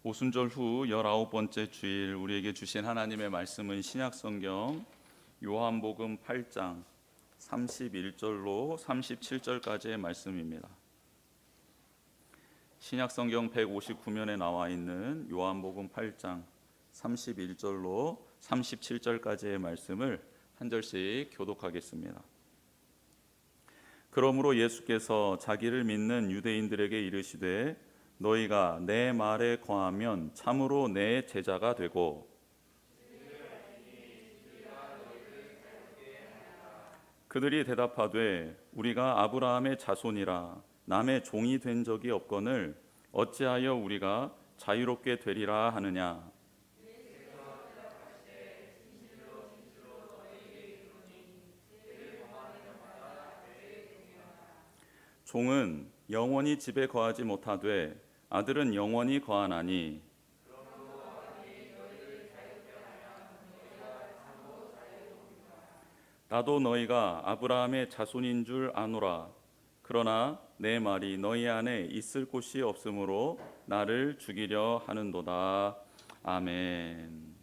오순절 후 19번째 주일 우리에게 주신 하나님의 말씀은 신약성경 요한복음 8장 31절로 37절까지의 말씀입니다. 신약성경 159면에 나와 있는 요한복음 8장 31절로 37절까지의 말씀을 한 절씩 교독하겠습니다. 그러므로 예수께서 자기를 믿는 유대인들에게 이르시되 너희가 내 말에 거하면 참으로 내 제자가 되고 그들이 대답하되 우리가 아브라함의 자손이라 남의 종이 된 적이 없거늘 어찌하여 우리가 자유롭게 되리라 하느냐. 종은 영원히 집에 거하지 못하되 아들은 영원히 거하나니 나도 너희가 아브라함의 자손인 줄 아노라. 그러나 내 말이 너희 안에 있을 곳이 없으므로 나를 죽이려 하는도다. 아멘.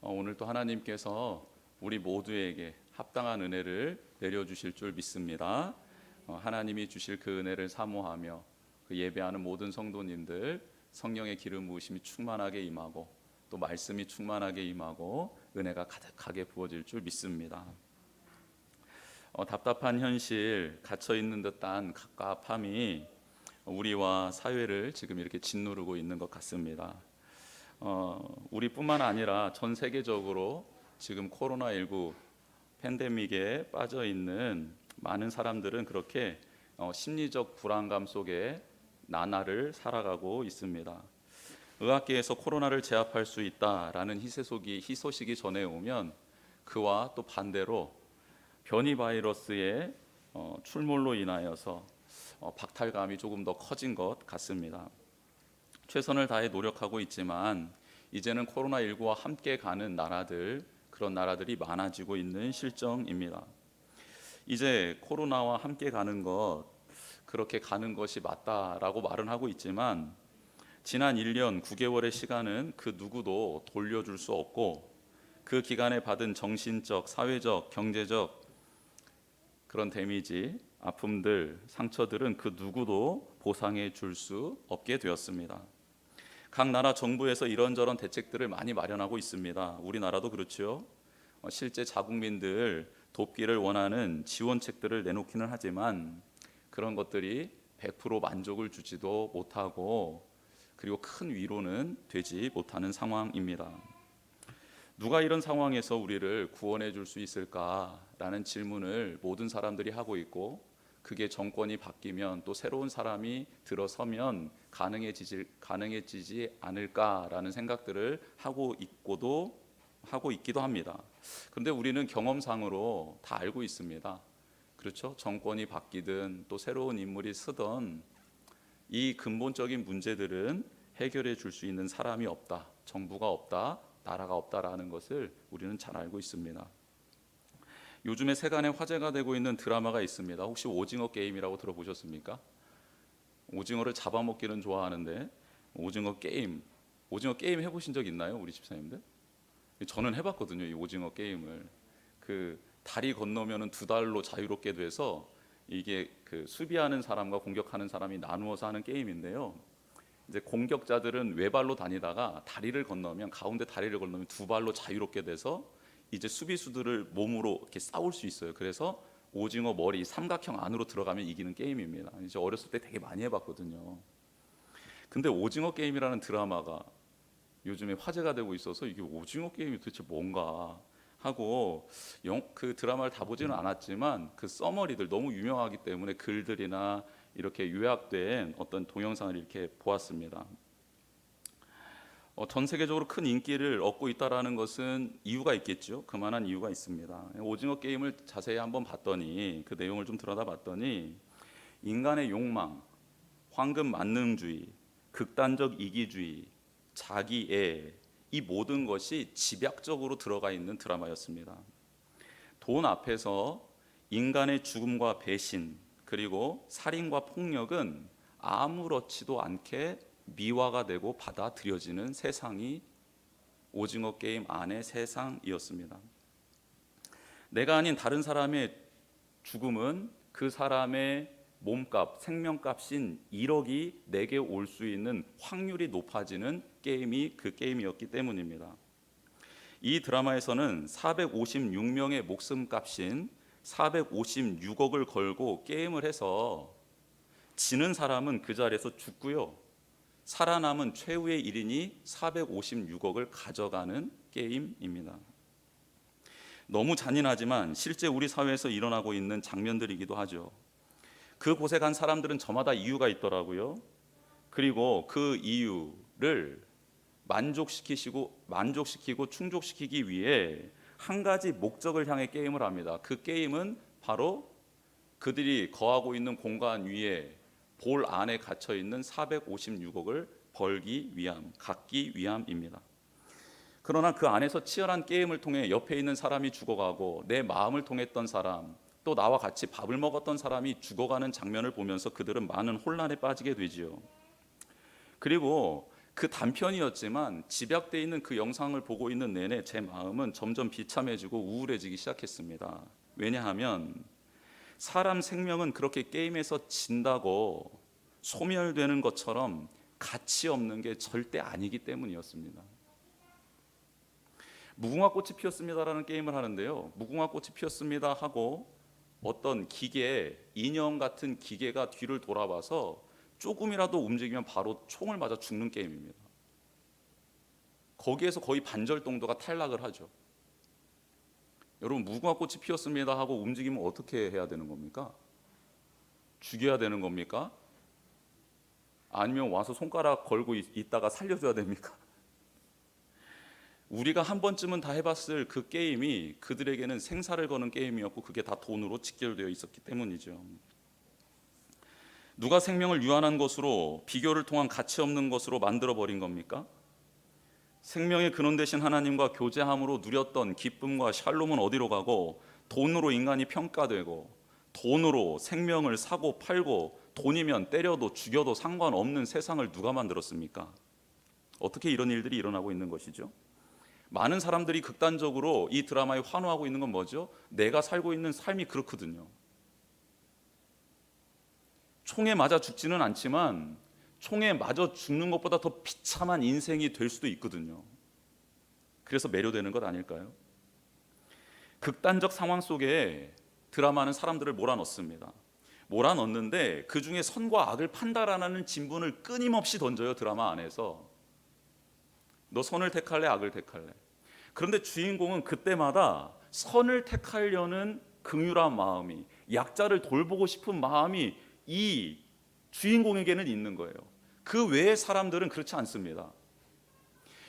오늘 또 하나님께서 우리 모두에게 합당한 은혜를 내려주실 줄 믿습니다. 하나님이 주실 그 은혜를 사모하며 그 예배하는 모든 성도님들 성령의 기름 부으심이 충만하게 임하고 또 말씀이 충만하게 임하고 은혜가 가득하게 부어질 줄 믿습니다. 답답한 현실, 갇혀있는 듯한 갑갑함이 우리와 사회를 지금 이렇게 짓누르고 있는 것 같습니다. 우리뿐만 아니라 전 세계적으로 지금 코로나19 팬데믹에 빠져 있는 많은 사람들은 그렇게 심리적 불안감 속에 나날을 살아가고 있습니다. 의학계에서 코로나를 제압할 수 있다라는 희소식이 전해오면 그와 또 반대로 변이 바이러스의 출몰로 인하여서 박탈감이 조금 더 커진 것 같습니다. 최선을 다해 노력하고 있지만 이제는 코로나19와 함께 가는 나라들, 그런 나라들이 많아지고 있는 실정입니다. 이제 코로나와 함께 가는 것, 그렇게 가는 것이 맞다라고 말은 하고 있지만 지난 1년 9개월의 시간은 그 누구도 돌려줄 수 없고 그 기간에 받은 정신적, 사회적, 경제적 그런 데미지, 아픔들, 상처들은 그 누구도 보상해 줄 수 없게 되었습니다. 각 나라 정부에서 이런저런 대책들을 많이 마련하고 있습니다. 우리나라도 그렇죠. 실제 자국민들 돕기를 원하는 지원책들을 내놓기는 하지만 그런 것들이 100% 만족을 주지도 못하고 그리고 큰 위로는 되지 못하는 상황입니다. 누가 이런 상황에서 우리를 구원해 줄 수 있을까라는 질문을 모든 사람들이 하고 있고 그게 정권이 바뀌면 또 새로운 사람이 들어서면 가능해지지 않을까라는 생각들을 하고 있기도 합니다. 그런데 우리는 경험상으로 다 알고 있습니다. 그렇죠? 정권이 바뀌든 또 새로운 인물이 서든 이 근본적인 문제들은 해결해 줄 수 있는 사람이 없다, 정부가 없다, 나라가 없다라는 것을 우리는 잘 알고 있습니다. 요즘에 세간에 화제가 되고 있는 드라마가 있습니다. 혹시 오징어 게임이라고 들어보셨습니까? 오징어를 잡아먹기는 좋아하는데 오징어 게임 해보신 적 있나요? 우리 집사님들? 저는 해봤거든요. 이 오징어 게임을 그 다리 건너면은 2달로 자유롭게 돼서 이게 그 수비하는 사람과 공격하는 사람이 나누어서 하는 게임인데요. 이제 공격자들은 외발로 다니다가 가운데 다리를 건너면 2발로 자유롭게 돼서 이제 수비수들을 몸으로 이렇게 싸울 수 있어요. 그래서 오징어 머리 삼각형 안으로 들어가면 이기는 게임입니다. 이제 어렸을 때 되게 많이 해봤거든요. 근데 오징어 게임이라는 드라마가 요즘에 화제가 되고 있어서 이게 오징어 게임이 도대체 뭔가 하고 그 드라마를 다 보지는 않았지만 그 서머리들 너무 유명하기 때문에 글들이나 이렇게 요약된 어떤 동영상을 이렇게 보았습니다. 전 세계적으로 큰 인기를 얻고 있다라는 것은 이유가 있겠죠. 그만한 이유가 있습니다. 오징어 게임을 자세히 한번 봤더니 그 내용을 좀 들여다봤더니 인간의 욕망, 황금 만능주의, 극단적 이기주의, 자기애 이 모든 것이 집약적으로 들어가 있는 드라마였습니다. 돈 앞에서 인간의 죽음과 배신 그리고 살인과 폭력은 아무렇지도 않게 미화가 되고 받아들여지는 세상이 오징어 게임 안의 세상이었습니다. 내가 아닌 다른 사람의 죽음은 그 사람의 몸값, 생명값인 1억이 내게 올 수 있는 확률이 높아지는 게임이 그 게임이었기 때문입니다. 이 드라마에서는 456명의 목숨값인 456억을 걸고 게임을 해서 지는 사람은 그 자리에서 죽고요, 살아남은 최후의 1인이 456억을 가져가는 게임입니다. 너무 잔인하지만 실제 우리 사회에서 일어나고 있는 장면들이기도 하죠. 그곳에 간 사람들은 저마다 이유가 있더라고요. 그리고 그 이유를 만족시키고 충족시키기 위해 한 가지 목적을 향해 게임을 합니다. 그 게임은 바로 그들이 거하고 있는 공간 위에 볼 안에 갇혀 있는 456억을 벌기 위함, 갖기 위함입니다. 그러나 그 안에서 치열한 게임을 통해 옆에 있는 사람이 죽어가고 내 마음을 통했던 사람, 또 나와 같이 밥을 먹었던 사람이 죽어가는 장면을 보면서 그들은 많은 혼란에 빠지게 되지요. 그리고 그 단편이었지만 집약되어 있는 그 영상을 보고 있는 내내 제 마음은 점점 비참해지고 우울해지기 시작했습니다. 왜냐하면 사람 생명은 그렇게 게임에서 진다고 소멸되는 것처럼 가치 없는 게 절대 아니기 때문이었습니다. 무궁화 꽃이 피었습니다라는 게임을 하는데요, 무궁화 꽃이 피었습니다 하고 어떤 기계, 인형 같은 기계가 뒤를 돌아봐서 조금이라도 움직이면 바로 총을 맞아 죽는 게임입니다. 거기에서 거의 반절 정도가 탈락을 하죠. 여러분, 무궁화 꽃이 피었습니다 하고 움직이면 어떻게 해야 되는 겁니까? 죽여야 되는 겁니까? 아니면 와서 손가락 걸고 있다가 살려줘야 됩니까? 우리가 한 번쯤은 다 해봤을 그 게임이 그들에게는 생사를 거는 게임이었고 그게 다 돈으로 직결되어 있었기 때문이죠. 누가 생명을 유한한 것으로, 비교를 통한 가치 없는 것으로 만들어버린 겁니까? 생명의 근원 되신 하나님과 교제함으로 누렸던 기쁨과 샬롬은 어디로 가고, 돈으로 인간이 평가되고 돈으로 생명을 사고 팔고 돈이면 때려도 죽여도 상관없는 세상을 누가 만들었습니까? 어떻게 이런 일들이 일어나고 있는 것이죠? 많은 사람들이 극단적으로 이 드라마에 환호하고 있는 건 뭐죠? 내가 살고 있는 삶이 그렇거든요. 총에 맞아 죽지는 않지만 총에 맞아 죽는 것보다 더 비참한 인생이 될 수도 있거든요. 그래서 매료되는 것 아닐까요? 극단적 상황 속에 드라마는 사람들을 몰아넣습니다. 몰아넣는데 그 중에 선과 악을 판단하는 진분을 끊임없이 던져요. 드라마 안에서. 너 선을 택할래, 악을 택할래? 그런데 주인공은 그때마다 선을 택하려는 긍휼한 마음이, 약자를 돌보고 싶은 마음이 이 주인공에게는 있는 거예요. 그 외의 사람들은 그렇지 않습니다.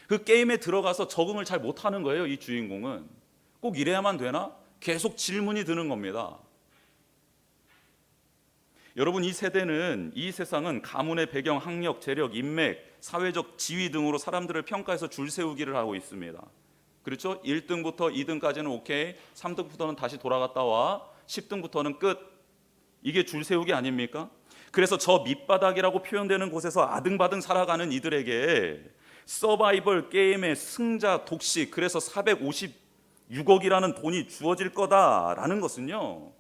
그 게임에 들어가서 적응을 잘 못하는 거예요. 이 주인공은 꼭 이래야만 되나? 계속 질문이 드는 겁니다. 여러분, 이 세대는, 이 세상은 가문의 배경, 학력, 재력, 인맥, 사회적 지위 등으로 사람들을 평가해서 줄 세우기를 하고 있습니다. 그렇죠? 1등부터 2등까지는 오케이, 3등부터는 다시 돌아갔다 와, 10등부터는 끝. 이게 줄 세우기 아닙니까? 그래서 저 밑바닥이라고 표현되는 곳에서 아등바등 살아가는 이들에게 서바이벌 게임의 승자 독식, 그래서 456억이라는 돈이 주어질 거다라는 것은요,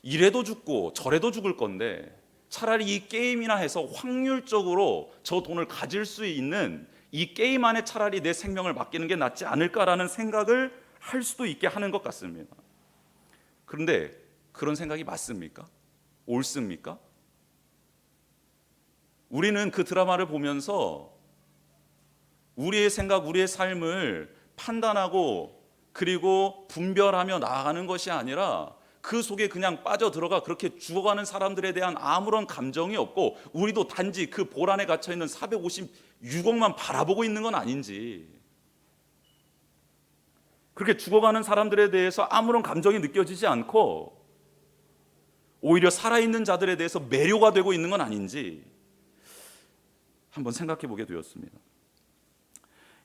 이래도 죽고 저래도 죽을 건데 차라리 이 게임이나 해서 확률적으로 저 돈을 가질 수 있는 이 게임 안에 차라리 내 생명을 맡기는 게 낫지 않을까라는 생각을 할 수도 있게 하는 것 같습니다. 그런데 그런 생각이 맞습니까? 옳습니까? 우리는 그 드라마를 보면서 우리의 생각, 우리의 삶을 판단하고 그리고 분별하며 나아가는 것이 아니라 그 속에 그냥 빠져들어가 그렇게 죽어가는 사람들에 대한 아무런 감정이 없고 우리도 단지 그 볼 안에 갇혀있는 456억만 바라보고 있는 건 아닌지, 그렇게 죽어가는 사람들에 대해서 아무런 감정이 느껴지지 않고 오히려 살아있는 자들에 대해서 매료가 되고 있는 건 아닌지 한번 생각해 보게 되었습니다.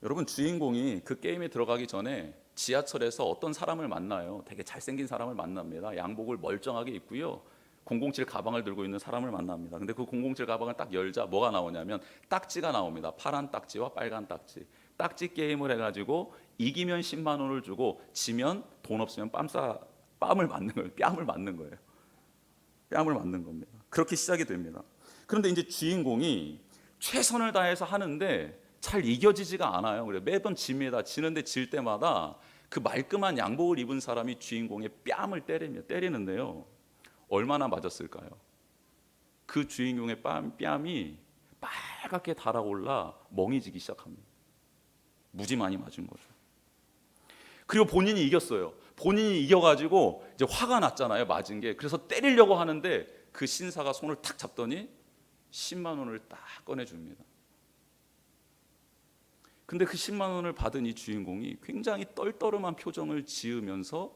여러분, 주인공이 그 게임에 들어가기 전에 지하철에서 어떤 사람을 만나요. 되게 잘생긴 사람을 만납니다. 양복을 멀쩡하게 입고요, 007 가방을 들고 있는 사람을 만납니다. 근데 그 007 가방을 딱 열자 뭐가 나오냐면 딱지가 나옵니다. 파란 딱지와 빨간 딱지. 딱지 게임을 해가지고 이기면 10만 원을 주고 지면 돈 없으면 뺨을 맞는 거예요. 뺨을 맞는 거예요. 뺨을 맞는 겁니다. 그렇게 시작이 됩니다. 그런데 이제 주인공이 최선을 다해서 하는데 잘 이겨지지가 않아요. 그래 매번 집니다. 지는데 질 때마다 그 말끔한 양복을 입은 사람이 주인공의 뺨을 때리는데요. 얼마나 맞았을까요? 그 주인공의 뺨이 빨갛게 달아올라 멍해지기 시작합니다. 무지 많이 맞은 거죠. 그리고 본인이 이겼어요. 본인이 이겨가지고 이제 화가 났잖아요. 맞은 게. 그래서 때리려고 하는데 그 신사가 손을 탁 잡더니 10만 원을 딱 꺼내줍니다. 근데 그 10만 원을 받은 이 주인공이 굉장히 떨떠름한 표정을 지으면서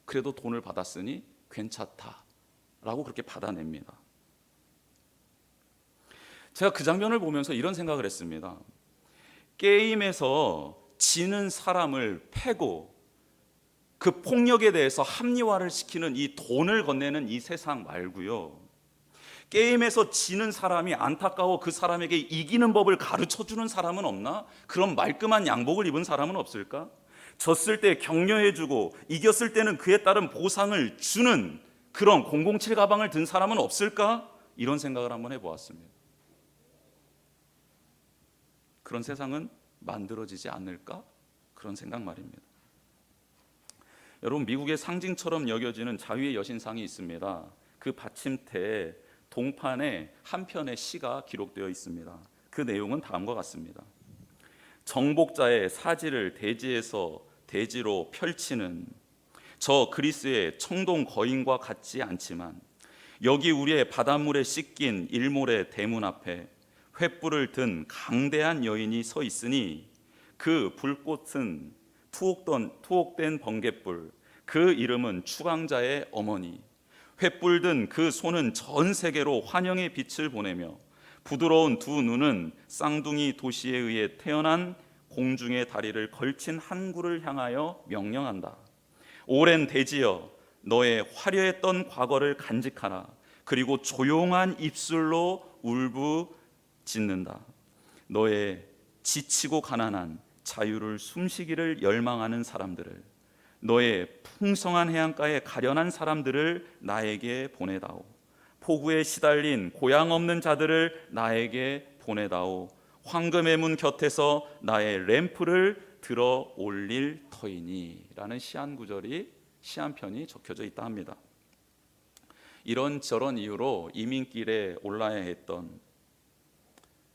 그래도 돈을 받았으니 괜찮다라고 그렇게 받아냅니다. 제가 그 장면을 보면서 이런 생각을 했습니다. 게임에서 지는 사람을 패고 그 폭력에 대해서 합리화를 시키는 이 돈을 건네는 이 세상 말고요, 게임에서 지는 사람이 안타까워 그 사람에게 이기는 법을 가르쳐주는 사람은 없나? 그런 말끔한 양복을 입은 사람은 없을까? 졌을 때 격려해주고 이겼을 때는 그에 따른 보상을 주는 그런 007 가방을 든 사람은 없을까? 이런 생각을 한번 해보았습니다. 그런 세상은 만들어지지 않을까? 그런 생각 말입니다. 여러분, 미국의 상징처럼 여겨지는 자유의 여신상이 있습니다. 그 받침대에 동판에 한 편의 시가 기록되어 있습니다. 그 내용은 다음과 같습니다. 정복자의 사지를 대지로 펼치는 저 그리스의 청동 거인과 같지 않지만 여기 우리의 바닷물에 씻긴 일몰의 대문 앞에 횃불을 든 강대한 여인이 서 있으니 그 불꽃은 투옥된 번갯불, 그 이름은 추강자의 어머니. 횃불 든 그 손은 전 세계로 환영의 빛을 보내며 부드러운 두 눈은 쌍둥이 도시에 의해 태어난 공중의 다리를 걸친 항구를 향하여 명령한다. 오랜 대지여, 너의 화려했던 과거를 간직하라. 그리고 조용한 입술로 울부짖는다. 너의 지치고 가난한 자유를 숨쉬기를 열망하는 사람들을, 너의 풍성한 해안가에 가련한 사람들을 나에게 보내다오. 폭우에 시달린 고향 없는 자들을 나에게 보내다오. 황금의 문 곁에서 나의 램프를 들어 올릴 터이니 라는 시 한 편이 적혀져 있다 합니다. 이런저런 이유로 이민길에 올라야 했던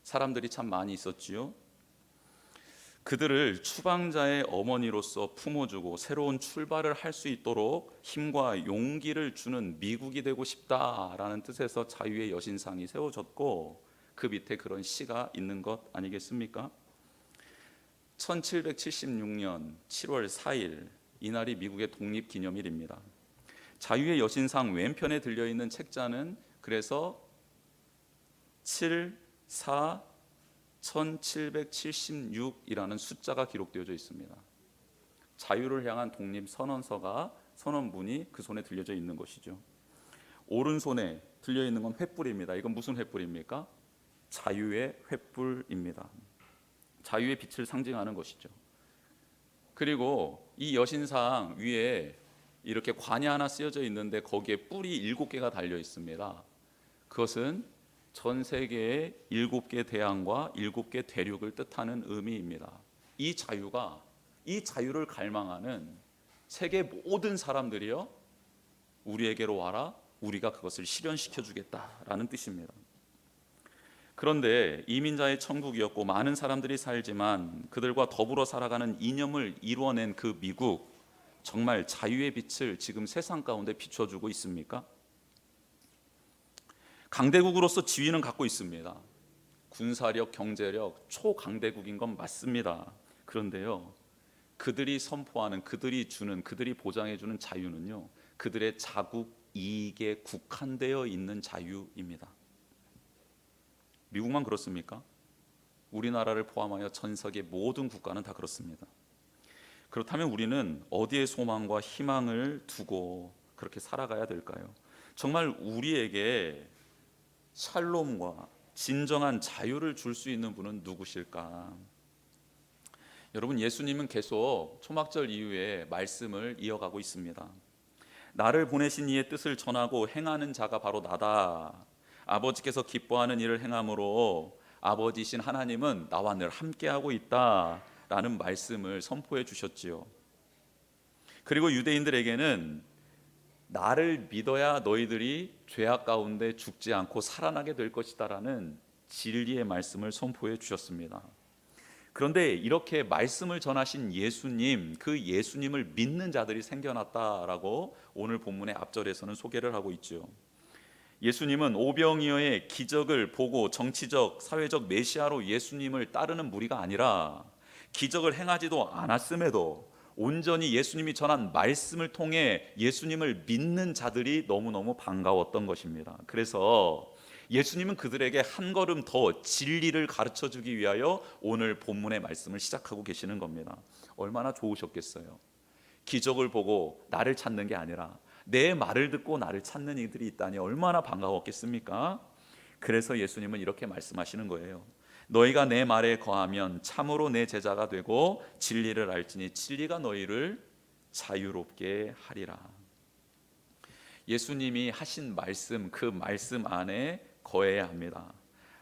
사람들이 참 많이 있었지요. 그들을 추방자의 어머니로서 품어주고 새로운 출발을 할 수 있도록 힘과 용기를 주는 미국이 되고 싶다라는 뜻에서 자유의 여신상이 세워졌고 그 밑에 그런 시가 있는 것 아니겠습니까? 1776년 7월 4일 이날이 미국의 독립기념일입니다. 자유의 여신상 왼편에 들려있는 책자는 그래서 1776이라는 숫자가 기록되어져 있습니다. 자유를 향한 독립선언서가 선언문이 그 손에 들려져 있는 것이죠. 오른손에 들려있는 건 횃불입니다. 이건 무슨 횃불입니까? 자유의 횃불입니다. 자유의 빛을 상징하는 것이죠. 그리고 이 여신상 위에 이렇게 관이 하나 쓰여져 있는데 거기에 뿔이 7개가 달려 있습니다. 그것은 전 세계의 7개 대양과 7개 대륙을 뜻하는 의미입니다. 이 자유를 갈망하는 세계 모든 사람들이요, 우리에게로 와라. 우리가 그것을 실현시켜 주겠다라는 뜻입니다. 그런데 이민자의 천국이었고 많은 사람들이 살지만 그들과 더불어 살아가는 이념을 이루어낸 그 미국, 정말 자유의 빛을 지금 세상 가운데 비춰주고 있습니까? 강대국으로서 지위는 갖고 있습니다. 군사력, 경제력 초강대국인 건 맞습니다. 그런데요, 그들이 선포하는, 그들이 주는, 그들이 보장해주는 자유는요, 그들의 자국 이익에 국한되어 있는 자유입니다. 미국만 그렇습니까? 우리나라를 포함하여 전 세계 모든 국가는 다 그렇습니다. 그렇다면 우리는 어디에 소망과 희망을 두고 그렇게 살아가야 될까요? 정말 우리에게 샬롬과 진정한 자유를 줄 수 있는 분은 누구실까? 여러분, 예수님은 계속 초막절 이후에 말씀을 이어가고 있습니다. 나를 보내신 이의 뜻을 전하고 행하는 자가 바로 나다. 아버지께서 기뻐하는 일을 행함으로 아버지신 하나님은 나와 늘 함께하고 있다라는 말씀을 선포해 주셨지요. 그리고 유대인들에게는 나를 믿어야 너희들이 죄악 가운데 죽지 않고 살아나게 될 것이다라는 진리의 말씀을 선포해 주셨습니다. 그런데 이렇게 말씀을 전하신 예수님, 그 예수님을 믿는 자들이 생겨났다라고 오늘 본문의 앞절에서는 소개를 하고 있죠. 예수님은 오병이어의 기적을 보고 정치적, 사회적 메시아로 예수님을 따르는 무리가 아니라 기적을 행하지도 않았음에도 온전히 예수님이 전한 말씀을 통해 예수님을 믿는 자들이 너무너무 반가웠던 것입니다. 그래서 예수님은 그들에게 한 걸음 더 진리를 가르쳐 주기 위하여 오늘 본문의 말씀을 시작하고 계시는 겁니다. 얼마나 좋으셨겠어요. 기적을 보고 나를 찾는 게 아니라 내 말을 듣고 나를 찾는 이들이 있다니 얼마나 반가웠겠습니까? 그래서 예수님은 이렇게 말씀하시는 거예요. 너희가 내 말에 거하면 참으로 내 제자가 되고 진리를 알지니 진리가 너희를 자유롭게 하리라. 예수님이 하신 말씀, 그 말씀 안에 거해야 합니다.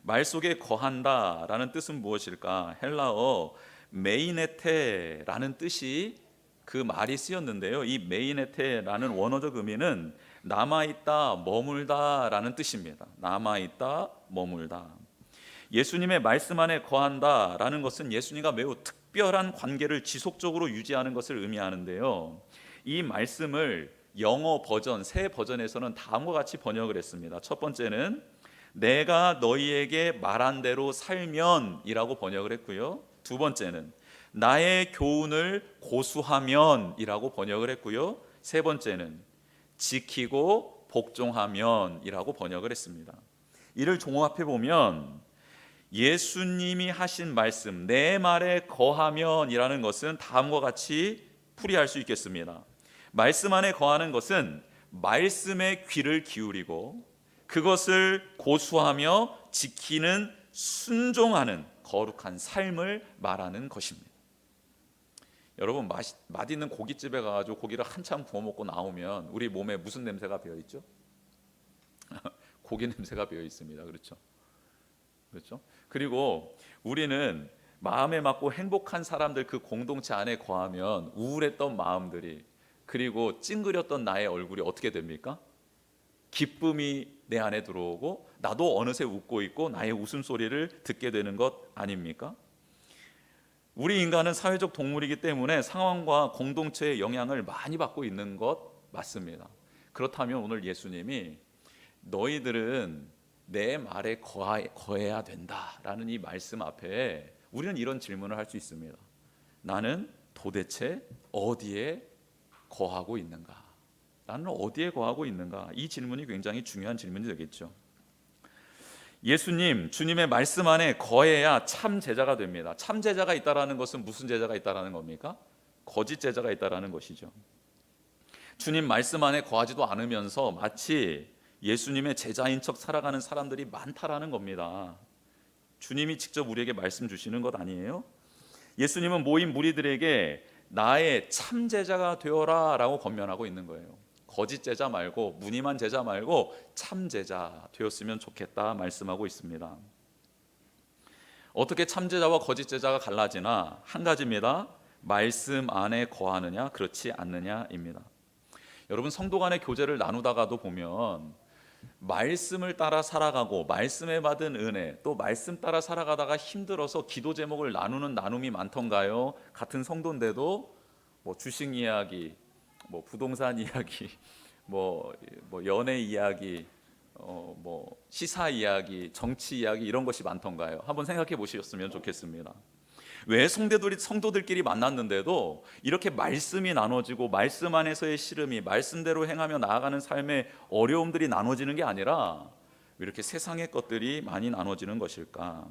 말 속에 거한다라는 뜻은 무엇일까? 헬라어 메이네테라는 뜻이 그 말이 쓰였는데요. 이 메이네테라는 원어적 의미는 남아있다, 머물다라는 뜻입니다. 남아있다, 머물다. 예수님의 말씀 안에 거한다라는 것은 예수님과 매우 특별한 관계를 지속적으로 유지하는 것을 의미하는데요. 이 말씀을 영어 버전, 새 버전에서는 다음과 같이 번역을 했습니다. 첫 번째는 내가 너희에게 말한 대로 살면 이라고 번역을 했고요. 두 번째는 나의 교훈을 고수하면 이라고 번역을 했고요. 세 번째는 지키고 복종하면 이라고 번역을 했습니다. 이를 종합해 보면 예수님이 하신 말씀, 내 말에 거하면 이라는 것은 다음과 같이 풀이할 수 있겠습니다. 말씀 안에 거하는 것은 말씀에 귀를 기울이고 그것을 고수하며 지키는 순종하는 거룩한 삶을 말하는 것입니다. 여러분, 맛있는 고깃집에 가가지고 고기를 한참 구워 먹고 나오면 우리 몸에 무슨 냄새가 배어 있죠? 고기 냄새가 배어 있습니다. 그렇죠? 그렇죠? 그리고 우리는 마음에 맞고 행복한 사람들 그 공동체 안에 거하면 우울했던 마음들이, 그리고 찡그렸던 나의 얼굴이 어떻게 됩니까? 기쁨이 내 안에 들어오고 나도 어느새 웃고 있고 나의 웃음소리를 듣게 되는 것 아닙니까? 우리 인간은 사회적 동물이기 때문에 상황과 공동체의 영향을 많이 받고 있는 것 맞습니다. 그렇다면 오늘 예수님이 너희들은 내 말에 거해야 된다라는 이 말씀 앞에 우리는 이런 질문을 할 수 있습니다. 나는 도대체 어디에 거하고 있는가? 나는 어디에 거하고 있는가? 이 질문이 굉장히 중요한 질문이 되겠죠. 예수님, 주님의 말씀 안에 거해야 참 제자가 됩니다. 참 제자가 있다라는 것은 무슨 제자가 있다라는 겁니까? 거짓 제자가 있다라는 것이죠. 주님 말씀 안에 거하지도 않으면서 마치 예수님의 제자인 척 살아가는 사람들이 많다라는 겁니다. 주님이 직접 우리에게 말씀 주시는 것 아니에요? 예수님은 모인 무리들에게 나의 참 제자가 되어라 라고 권면하고 있는 거예요. 거짓 제자 말고, 무늬만 제자 말고 참 제자 되었으면 좋겠다 말씀하고 있습니다. 어떻게 참 제자와 거짓 제자가 갈라지나? 한 가지입니다. 말씀 안에 거하느냐 그렇지 않느냐입니다. 여러분, 성도 간의 교제를 나누다가도 보면 말씀을 따라 살아가고 말씀에 받은 은혜, 또 말씀 따라 살아가다가 힘들어서 기도 제목을 나누는 나눔이 많던가요? 같은 성도인데도 뭐 주식 이야기, 뭐 부동산 이야기, 뭐 연애 이야기, 뭐 시사 이야기, 정치 이야기 이런 것이 많던가요? 한번 생각해 보셨으면 좋겠습니다. 왜 성도들끼리 만났는데도 이렇게 말씀이 나눠지고 말씀 안에서의 씨름이, 말씀대로 행하며 나아가는 삶의 어려움들이 나눠지는 게 아니라 왜 이렇게 세상의 것들이 많이 나눠지는 것일까?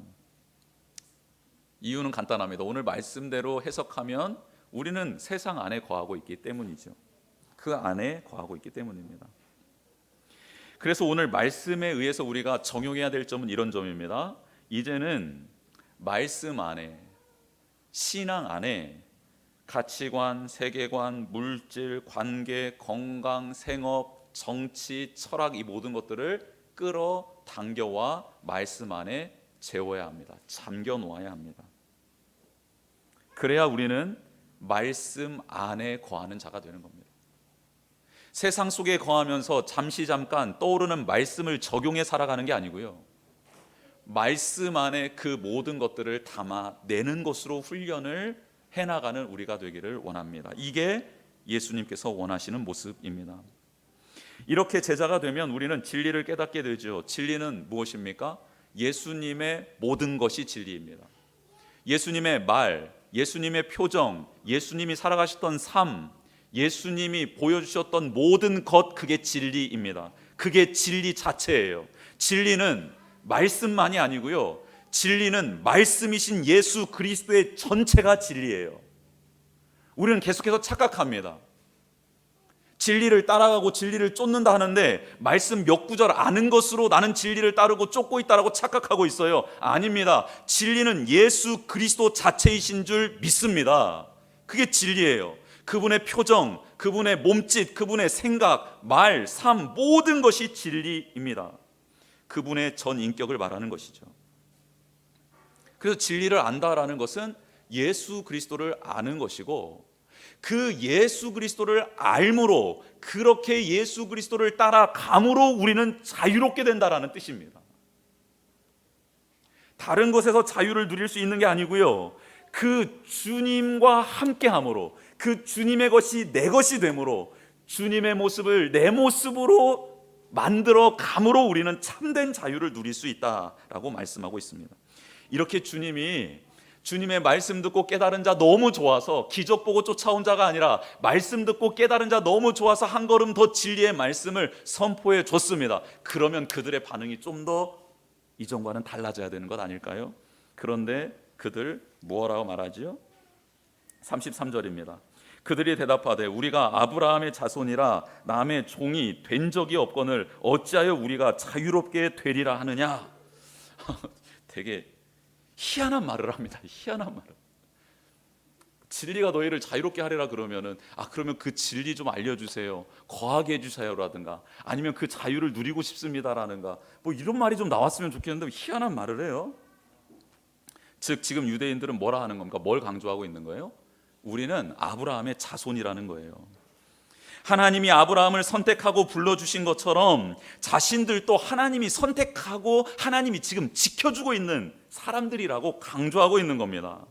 이유는 간단합니다. 오늘 말씀대로 해석하면 우리는 세상 안에 거하고 있기 때문이죠. 그 안에 거하고 있기 때문입니다. 그래서 오늘 말씀에 의해서 우리가 적용해야 될 점은 이런 점입니다. 이제는 말씀 안에, 신앙 안에 가치관, 세계관, 물질, 관계, 건강, 생업, 정치, 철학, 이 모든 것들을 끌어당겨와 말씀 안에 재워야 합니다. 잠겨 놓아야 합니다. 그래야 우리는 말씀 안에 거하는 자가 되는 겁니다. 세상 속에 거하면서 잠깐 떠오르는 말씀을 적용해 살아가는 게 아니고요, 말씀 안에 그 모든 것들을 담아내는 것으로 훈련을 해나가는 우리가 되기를 원합니다. 이게 예수님께서 원하시는 모습입니다. 이렇게 제자가 되면 우리는 진리를 깨닫게 되죠. 진리는 무엇입니까? 예수님의 모든 것이 진리입니다. 예수님의 말, 예수님의 표정, 예수님이 살아가셨던 삶, 예수님이 보여주셨던 모든 것, 그게 진리입니다. 그게 진리 자체예요. 진리는 말씀만이 아니고요, 진리는 말씀이신 예수 그리스도의 전체가 진리예요. 우리는 계속해서 착각합니다. 진리를 따라가고 진리를 쫓는다 하는데 말씀 몇 구절 아는 것으로 나는 진리를 따르고 쫓고 있다라고 착각하고 있어요. 아닙니다. 진리는 예수 그리스도 자체이신 줄 믿습니다. 그게 진리예요. 그분의 표정, 그분의 몸짓, 그분의 생각, 말, 삶, 모든 것이 진리입니다. 그분의 전 인격을 말하는 것이죠. 그래서 진리를 안다라는 것은 예수 그리스도를 아는 것이고, 그 예수 그리스도를 알므로, 그렇게 예수 그리스도를 따라감으로 우리는 자유롭게 된다라는 뜻입니다. 다른 것에서 자유를 누릴 수 있는 게 아니고요, 그 주님과 함께함으로, 그 주님의 것이 내 것이 되므로, 주님의 모습을 내 모습으로 만들어 감으로 우리는 참된 자유를 누릴 수 있다라고 말씀하고 있습니다. 이렇게 주님의 말씀 듣고 깨달은 자 너무 좋아서 기적 보고 쫓아온 자가 아니라, 말씀 듣고 깨달은 자 너무 좋아서 한 걸음 더 진리의 말씀을 선포해 줬습니다. 그러면 그들의 반응이 좀 더 이전과는 달라져야 되는 것 아닐까요? 그런데 그들 뭐라고 말하지요? 33절입니다. 그들이 대답하되 우리가 아브라함의 자손이라 남의 종이 된 적이 없거늘 어찌하여 우리가 자유롭게 되리라 하느냐. 되게 희한한 말을 합니다. 희한한 말을. 진리가 너희를 자유롭게 하리라 그러면은, 그러면 그 진리 좀 알려주세요, 거하게 해주세요라든가, 아니면 그 자유를 누리고 싶습니다라든가, 뭐 이런 말이 좀 나왔으면 좋겠는데 희한한 말을 해요. 즉 지금 유대인들은 뭐라 하는 겁니까? 뭘 강조하고 있는 거예요? 우리는 아브라함의 자손이라는 거예요. 하나님이 아브라함을 선택하고 불러주신 것처럼 자신들도 하나님이 선택하고 하나님이 지금 지켜주고 있는 사람들이라고 강조하고 있는 겁니다.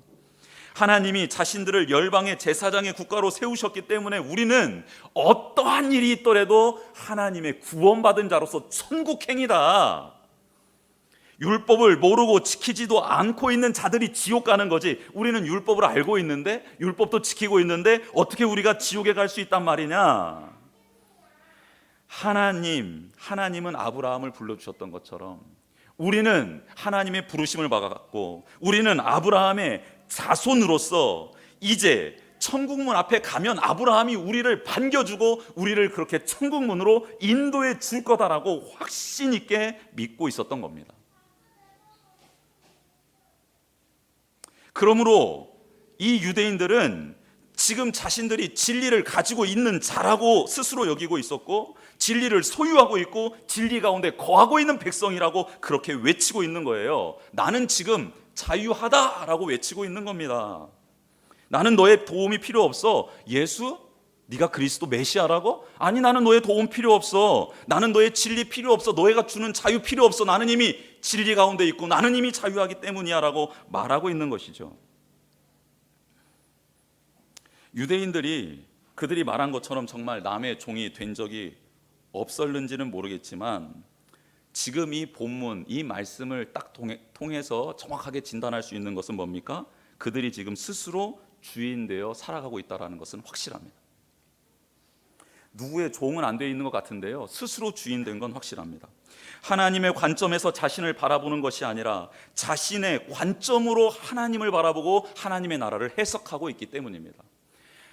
하나님이 자신들을 열방의 제사장의 국가로 세우셨기 때문에 우리는 어떠한 일이 있더라도 하나님의 구원받은 자로서 천국행이다. 율법을 모르고 지키지도 않고 있는 자들이 지옥 가는 거지, 우리는 율법을 알고 있는데, 율법도 지키고 있는데 어떻게 우리가 지옥에 갈 수 있단 말이냐. 하나님은 아브라함을 불러주셨던 것처럼 우리는 하나님의 부르심을 받았고, 우리는 아브라함의 자손으로서 이제 천국문 앞에 가면 아브라함이 우리를 반겨주고 우리를 그렇게 천국문으로 인도해 줄 거다라고 확신 있게 믿고 있었던 겁니다. 그러므로 이 유대인들은 지금 자신들이 진리를 가지고 있는 자라고 스스로 여기고 있었고, 진리를 소유하고 있고 진리 가운데 거하고 있는 백성이라고 그렇게 외치고 있는 거예요. 나는 지금 자유하다라고 외치고 있는 겁니다. 나는 너의 도움이 필요 없어. 예수? 네가 그리스도 메시아라고? 아니, 나는 너의 도움 필요 없어. 나는 너의 진리 필요 없어. 너희가 주는 자유 필요 없어. 나는 이미 진리 가운데 있고 나는 이미 자유하기 때문이야 라고 말하고 있는 것이죠. 유대인들이 그들이 말한 것처럼 정말 남의 종이 된 적이 없었는지는 모르겠지만, 지금 이 본문, 이 말씀을 딱 통해서 정확하게 진단할 수 있는 것은 뭡니까? 그들이 지금 스스로 주인 되어 살아가고 있다는 것은 확실합니다. 누구의 종은 안 되어 있는 것 같은데요, 스스로 주인 된 건 확실합니다. 하나님의 관점에서 자신을 바라보는 것이 아니라 자신의 관점으로 하나님을 바라보고 하나님의 나라를 해석하고 있기 때문입니다.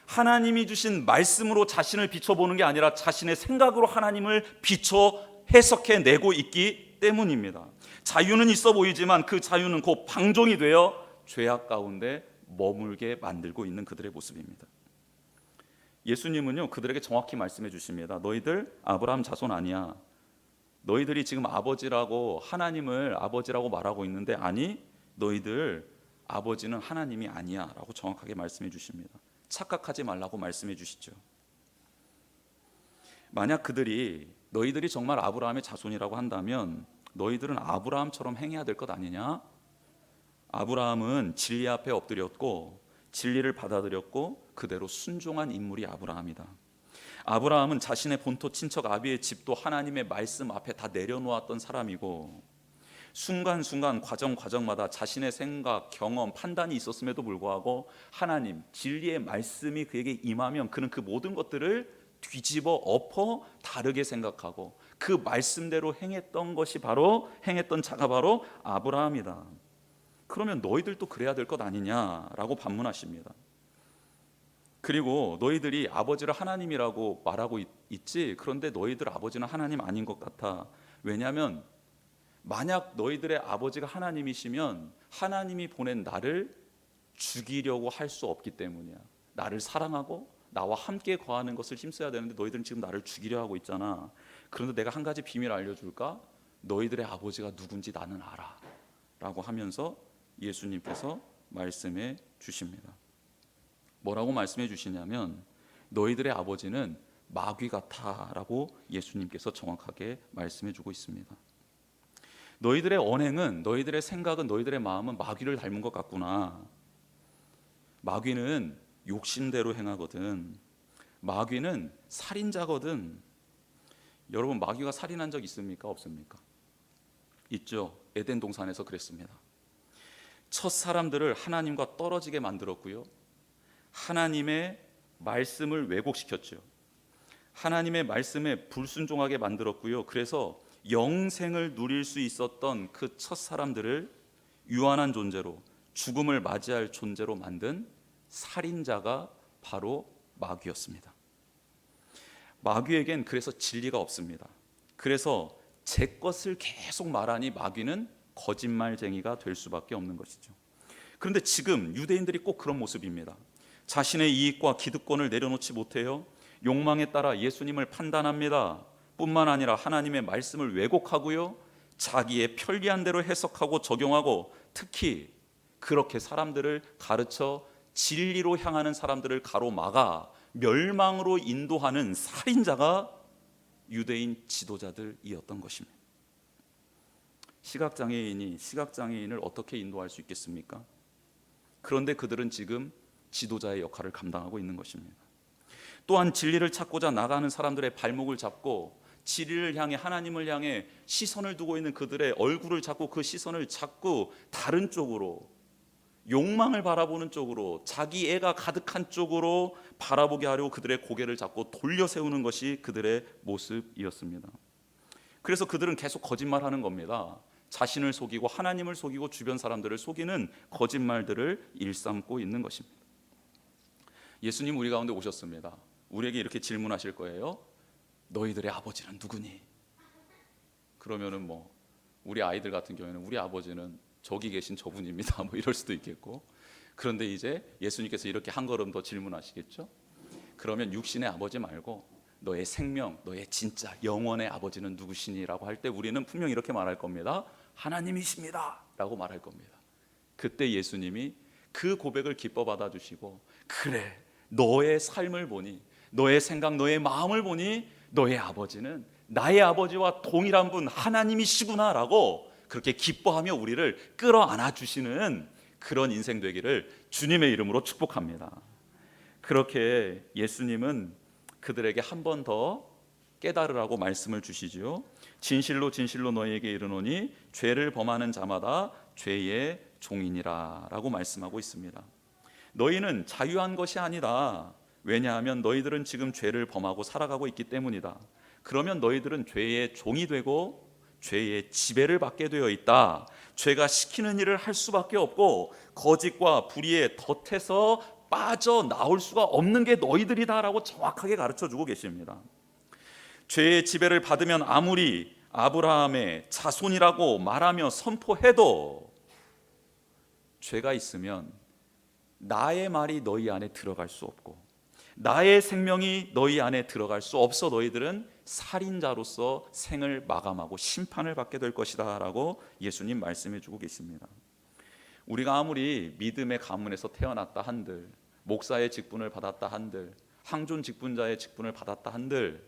하나님이 주신 말씀으로 자신을 비춰보는 게 아니라 자신의 생각으로 하나님을 비춰 해석해내고 있기 때문입니다. 자유는 있어 보이지만 그 자유는 곧 방종이 되어 죄악 가운데 머물게 만들고 있는 그들의 모습입니다. 예수님은요 그들에게 정확히 말씀해 주십니다. 너희들 아브라함 자손 아니야. 너희들이 지금 아버지라고 하나님을 아버지라고 말하고 있는데 아니 너희들 아버지는 하나님이 아니야 라고 정확하게 말씀해 주십니다. 착각하지 말라고 말씀해 주시죠. 만약 너희들이 정말 아브라함의 자손이라고 한다면 너희들은 아브라함처럼 행해야 될 것 아니냐? 아브라함은 진리 앞에 엎드렸고 진리를 받아들였고 그대로 순종한 인물이 아브라함이다. 아브라함은 자신의 본토 친척 아비의 집도 하나님의 말씀 앞에 다 내려놓았던 사람이고 순간순간 과정마다 자신의 생각, 경험, 판단이 있었음에도 불구하고 하나님, 진리의 말씀이 그에게 임하면 그는 그 모든 것들을 뒤집어 엎어 다르게 생각하고 그 말씀대로 행했던 자가 바로 아브라함이다. 그러면 너희들도 그래야 될 것 아니냐라고 반문하십니다. 그리고 너희들이 아버지를 하나님이라고 말하고 있지 그런데 너희들 아버지는 하나님 아닌 것 같아. 왜냐하면 만약 너희들의 아버지가 하나님이시면 하나님이 보낸 나를 죽이려고 할 수 없기 때문이야. 나를 사랑하고 나와 함께 거하는 것을 힘써야 되는데 너희들은 지금 나를 죽이려 하고 있잖아. 그런데 내가 한 가지 비밀 알려줄까? 너희들의 아버지가 누군지 나는 알아 라고 하면서 예수님께서 말씀해 주십니다. 뭐라고 말씀해 주시냐면 너희들의 아버지는 마귀 같아 라고 예수님께서 정확하게 말씀해 주고 있습니다. 너희들의 언행은, 너희들의 생각은, 너희들의 마음은 마귀를 닮은 것 같구나. 마귀는 욕심대로 행하거든. 마귀는 살인자거든. 여러분 마귀가 살인한 적 있습니까? 없습니까? 있죠. 에덴 동산에서 그랬습니다. 첫 사람들을 하나님과 떨어지게 만들었고요. 하나님의 말씀을 왜곡시켰죠. 하나님의 말씀에 불순종하게 만들었고요. 그래서 영생을 누릴 수 있었던 그 첫 사람들을 유한한 존재로, 죽음을 맞이할 존재로 만든 살인자가 바로 마귀였습니다. 마귀에겐 그래서 진리가 없습니다. 그래서 제 것을 계속 말하니 마귀는 거짓말쟁이가 될 수밖에 없는 것이죠. 그런데 지금 유대인들이 꼭 그런 모습입니다. 자신의 이익과 기득권을 내려놓지 못해요. 욕망에 따라 예수님을 판단합니다. 뿐만 아니라 하나님의 말씀을 왜곡하고요. 자기의 편리한 대로 해석하고 적용하고 특히 그렇게 사람들을 가르쳐 진리로 향하는 사람들을 가로막아 멸망으로 인도하는 살인자가 유대인 지도자들이었던 것입니다. 시각장애인이 시각장애인을 어떻게 인도할 수 있겠습니까? 그런데 그들은 지금 지도자의 역할을 감당하고 있는 것입니다. 또한 진리를 찾고자 나가는 사람들의 발목을 잡고 진리를 향해 하나님을 향해 시선을 두고 있는 그들의 얼굴을 잡고 그 시선을 자꾸 다른 쪽으로 욕망을 바라보는 쪽으로 자기 애가 가득한 쪽으로 바라보게 하려고 그들의 고개를 잡고 돌려 세우는 것이 그들의 모습이었습니다. 그래서 그들은 계속 거짓말하는 겁니다. 자신을 속이고 하나님을 속이고 주변 사람들을 속이는 거짓말들을 일삼고 있는 것입니다. 예수님 우리 가운데 오셨습니다. 우리에게 이렇게 질문하실 거예요. 너희들의 아버지는 누구니? 그러면은 우리 아이들 같은 경우에는 우리 아버지는 저기 계신 저분입니다. 이럴 수도 있겠고. 그런데 이제 예수님께서 이렇게 한 걸음 더 질문하시겠죠. 그러면 육신의 아버지 말고 너의 생명, 너의 진짜 영원의 아버지는 누구시니라고 할 때 우리는 분명히 이렇게 말할 겁니다. 하나님이십니다 라고 말할 겁니다. 그때 예수님이 그 고백을 기뻐 받아주시고 그래 너의 삶을 보니 너의 생각 너의 마음을 보니 너의 아버지는 나의 아버지와 동일한 분 하나님이시구나 라고 그렇게 기뻐하며 우리를 끌어안아 주시는 그런 인생 되기를 주님의 이름으로 축복합니다. 그렇게 예수님은 그들에게 한 번 더 깨달으라고 말씀을 주시죠. 진실로 진실로 너희에게 이르노니 죄를 범하는 자마다 죄의 종이니라 라고 말씀하고 있습니다. 너희는 자유한 것이 아니다. 왜냐하면 너희들은 지금 죄를 범하고 살아가고 있기 때문이다. 그러면 너희들은 죄의 종이 되고 죄의 지배를 받게 되어 있다. 죄가 시키는 일을 할 수밖에 없고 거짓과 불의의 덫에서 빠져나올 수가 없는 게 너희들이다 라고 정확하게 가르쳐주고 계십니다. 죄의 지배를 받으면 아무리 아브라함의 자손이라고 말하며 선포해도 죄가 있으면 나의 말이 너희 안에 들어갈 수 없고 나의 생명이 너희 안에 들어갈 수 없어 너희들은 살인자로서 생을 마감하고 심판을 받게 될 것이다 라고 예수님 말씀해 주고 계십니다. 우리가 아무리 믿음의 가문에서 태어났다 한들, 목사의 직분을 받았다 한들, 항존 직분자의 직분을 받았다 한들,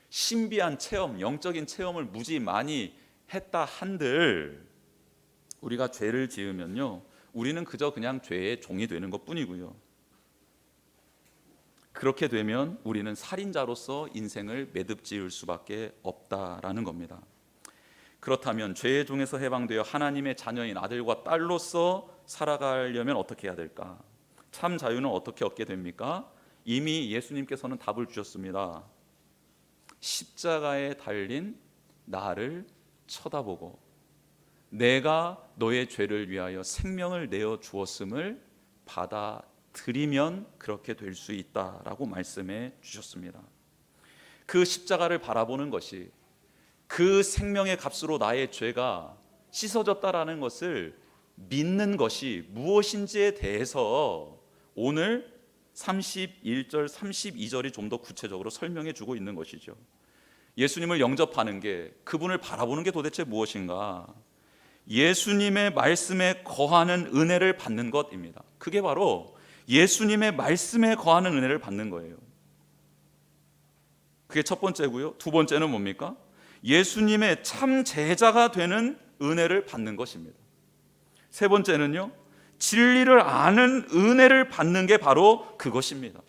신비한 체험, 영적인 체험을 무지 많이 했다 한들, 우리가 죄를 지으면요, 우리는 그저 그냥 죄의 종이 되는 것 뿐이고요. 그렇게 되면 우리는 살인자로서 인생을 매듭지을 수밖에 없다라는 겁니다. 그렇다면 죄의 종에서 해방되어 하나님의 자녀인 아들과 딸로서 살아가려면 어떻게 해야 될까? 참 자유는 어떻게 얻게 됩니까? 이미 예수님께서는 답을 주셨습니다. 십자가에 달린 나를 쳐다보고 내가 너의 죄를 위하여 생명을 내어 주었음을 받아들이면 그렇게 될 수 있다라고 말씀해 주셨습니다. 그 십자가를 바라보는 것이, 그 생명의 값으로 나의 죄가 씻어졌다라는 것을 믿는 것이 무엇인지에 대해서 오늘 31절, 32절이 좀 더 구체적으로 설명해 주고 있는 것이죠. 예수님을 영접하는 게, 그분을 바라보는 게 도대체 무엇인가? 예수님의 말씀에 거하는 은혜를 받는 것입니다. 그게 바로 예수님의 말씀에 거하는 은혜를 받는 거예요. 그게 첫 번째고요. 두 번째는 뭡니까? 예수님의 참 제자가 되는 은혜를 받는 것입니다. 세 번째는요, 진리를 아는 은혜를 받는 게 바로 그것입니다.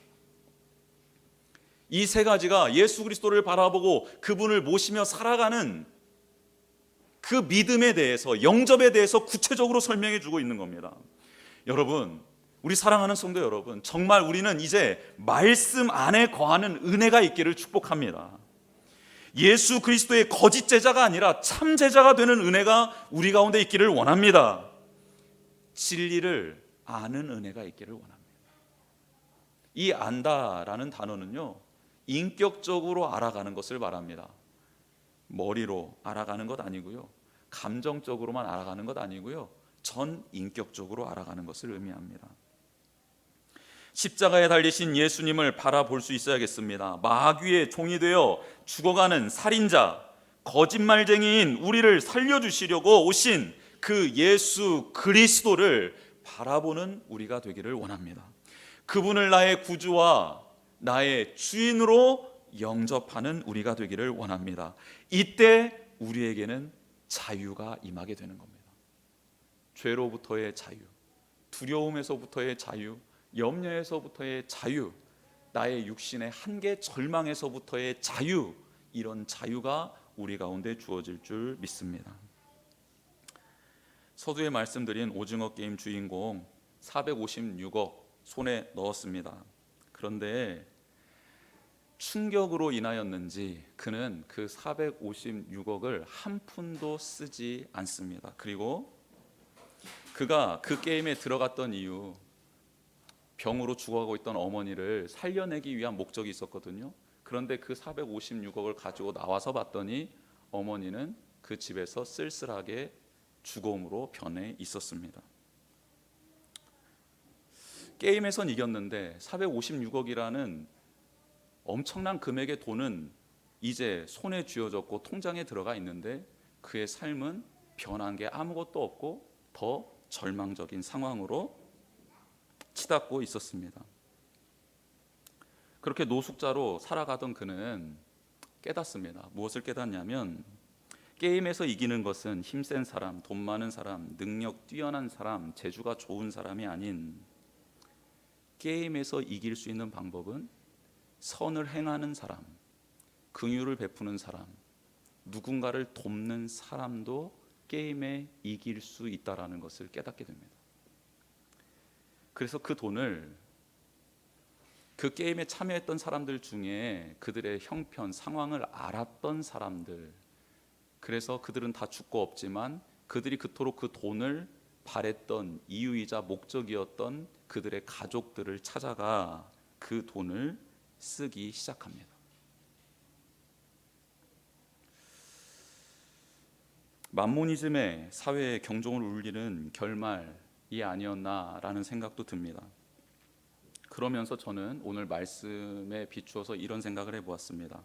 이 세 가지가 예수 그리스도를 바라보고 그분을 모시며 살아가는 그 믿음에 대해서, 영접에 대해서 구체적으로 설명해 주고 있는 겁니다. 여러분, 우리 사랑하는 성도 여러분, 정말 우리는 이제 말씀 안에 거하는 은혜가 있기를 축복합니다. 예수 그리스도의 거짓 제자가 아니라 참 제자가 되는 은혜가 우리 가운데 있기를 원합니다. 진리를 아는 은혜가 있기를 원합니다. 이 안다라는 단어는요, 인격적으로 알아가는 것을 말합니다. 머리로 알아가는 것 아니고요, 감정적으로만 알아가는 것 아니고요, 전 인격적으로 알아가는 것을 의미합니다. 십자가에 달리신 예수님을 바라볼 수 있어야겠습니다. 마귀의 종이 되어 죽어가는 살인자, 거짓말쟁이인 우리를 살려주시려고 오신 그 예수 그리스도를 바라보는 우리가 되기를 원합니다. 그분을 나의 구주와 나의 주인으로 영접하는 우리가 되기를 원합니다. 이때 우리에게는 자유가 임하게 되는 겁니다. 죄로부터의 자유, 두려움에서부터의 자유, 염려에서부터의 자유, 나의 육신의 한계, 절망에서부터의 자유, 이런 자유가 우리 가운데 주어질 줄 믿습니다. 서두에 말씀드린 오징어 게임 주인공 456억 손에 넣었습니다. 그런데 충격으로 인하였는지 그는 그 456억을 한 푼도 쓰지 않습니다. 그리고 그가 그 게임에 들어갔던 이유, 병으로 죽어가고 있던 어머니를 살려내기 위한 목적이 있었거든요. 그런데 그 456억을 가지고 나와서 봤더니 어머니는 그 집에서 쓸쓸하게 죽음으로 변해 있었습니다. 게임에선 이겼는데 456억이라는 엄청난 금액의 돈은 이제 손에 쥐어졌고 통장에 들어가 있는데 그의 삶은 변한 게 아무것도 없고 더 절망적인 상황으로 치닫고 있었습니다. 그렇게 노숙자로 살아가던 그는 깨닫습니다. 무엇을 깨닫냐면, 게임에서 이기는 것은 힘센 사람, 돈 많은 사람, 능력 뛰어난 사람, 재주가 좋은 사람이 아닌, 게임에서 이길 수 있는 방법은 선을 행하는 사람, 긍휼을 베푸는 사람, 누군가를 돕는 사람도 게임에 이길 수 있다라는 것을 깨닫게 됩니다. 그래서 그 돈을 그 게임에 참여했던 사람들 중에 그들의 형편, 상황을 알았던 사람들, 그래서 그들은 다 죽고 없지만 그들이 그토록 그 돈을 바랬던 이유이자 목적이었던 그들의 가족들을 찾아가 그 돈을 쓰기 시작합니다. 만모니즘의 사회의 경종을 울리는 결말이 아니었나라는 생각도 듭니다. 그러면서 저는 오늘 말씀에 비추어서 이런 생각을 해보았습니다.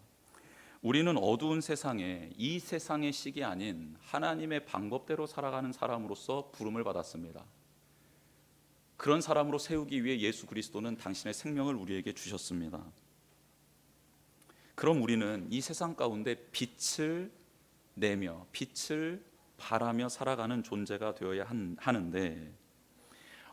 우리는 어두운 세상에 이 세상의 식이 아닌 하나님의 방법대로 살아가는 사람으로서 부름을 받았습니다. 그런 사람으로 세우기 위해 예수 그리스도는 당신의 생명을 우리에게 주셨습니다. 그럼 우리는 이 세상 가운데 빛을 내며 빛을 바라며 살아가는 존재가 되어야 하는데,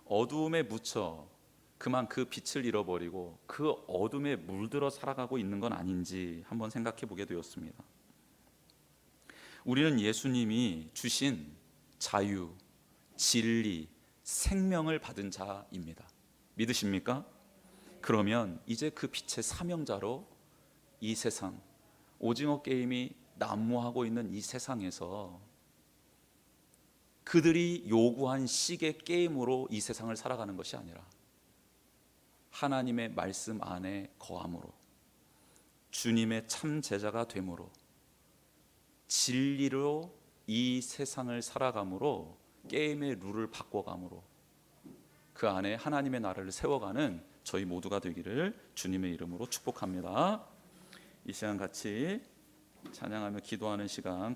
어두움에 묻혀 그만 그 빛을 잃어버리고 그 어둠에 물들어 살아가고 있는 건 아닌지 한번 생각해 보게 되었습니다. 우리는 예수님이 주신 자유, 진리, 생명을 받은 자입니다. 믿으십니까? 그러면 이제 그 빛의 사명자로 이 세상, 오징어 게임이 난무하고 있는 이 세상에서 그들이 요구한 식의 게임으로 이 세상을 살아가는 것이 아니라 하나님의 말씀 안에 거함으로, 주님의 참 제자가 됨으로, 진리로 이 세상을 살아감으로, 게임의 룰을 바꿔감으로 그 안에 하나님의 나라를 세워가는 저희 모두가 되기를 주님의 이름으로 축복합니다. 이 시간 같이 찬양하며 기도하는 시간